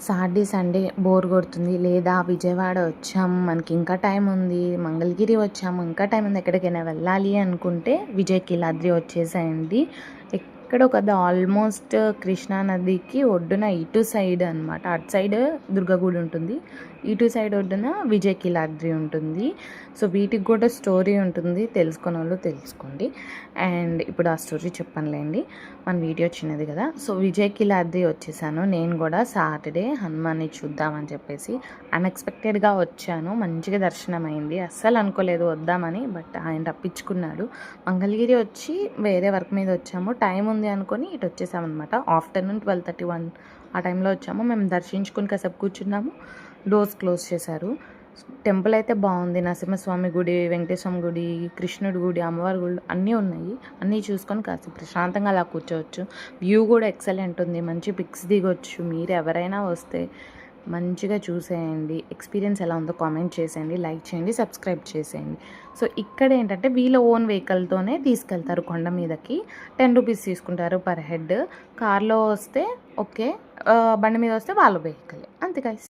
Saturday Sunday bore కొడుతుంది లేదా విజయవాడ వచ్చాము మనకి ఇంకా టైం ఉంది, మంగళగిరి వచ్చాము ఇంకా టైం ఉంది, ఎక్కడికైనా వెళ్ళాలి అనుకుంటే విజయకిలాద్రి వచ్చేసేయండి. ఎక్కడో కదా ఆల్మోస్ట్ కృష్ణా నదికి ఒడ్డున ఇటు సైడ్ అనమాట, అటు సైడ్ దుర్గగుడి ఉంటుంది, ఇటు సైడ్ ఒడ్డున విజయకిలాద్రి ఉంటుంది. సో వీటికి కూడా స్టోరీ ఉంటుంది, తెలుసుకున్న వాళ్ళు తెలుసుకోండి. అండ్ ఇప్పుడు ఆ స్టోరీ చెప్పనులేండి, మన వీడియో చిన్నది కదా. సో విజయకిలాద్రి వచ్చేసాను నేను కూడా సాటర్డే హనుమాన్ని చూద్దామని చెప్పేసి అన్ఎక్స్పెక్టెడ్గా వచ్చాను. మంచిగా దర్శనం అయింది, అస్సలు అనుకోలేదు వద్దామని, బట్ ఆయన రప్పించుకున్నాడు. మంగళగిరి వచ్చి వేరే వర్క్ మీద వచ్చాము, టైం ఉంది అనుకొని ఇటు వచ్చేసామన్నమాట. ఆఫ్టర్నూన్ 12:31 ఆ టైంలో వచ్చాము. మేము దర్శించుకుని కాసేపు కూర్చున్నాము, డోర్స్ క్లోజ్ చేశారు. టెంపుల్ అయితే బాగుంది, నరసింహస్వామి గుడి, వెంకటేశ్వర గుడి, కృష్ణుడి గుడి, అమ్మవారి గుడి అన్నీ ఉన్నాయి. అన్నీ చూసుకొని కాసేపు ప్రశాంతంగా అలా కూర్చోవచ్చు. వ్యూ కూడా ఎక్సలెంట్ ఉంది, మంచి పిక్స్ దిగొచ్చు. మీరు ఎవరైనా వస్తే మంచిగా చూసేయండి. ఎక్స్పీరియన్స్ ఎలా ఉందో కామెంట్ చేసేయండి, లైక్ చేయండి, సబ్స్క్రైబ్ చేసేయండి. సో ఇక్కడ ఏంటంటే వీళ్ళ ఓన్ వెహికల్తోనే తీసుకెళ్తారు కొండ మీదకి. 10 రూపీస్ తీసుకుంటారు పర్ హెడ్. కార్లో వస్తే ఓకే, బండి మీద వస్తే వాళ్ళ వెహికల్, అంతే గైస్.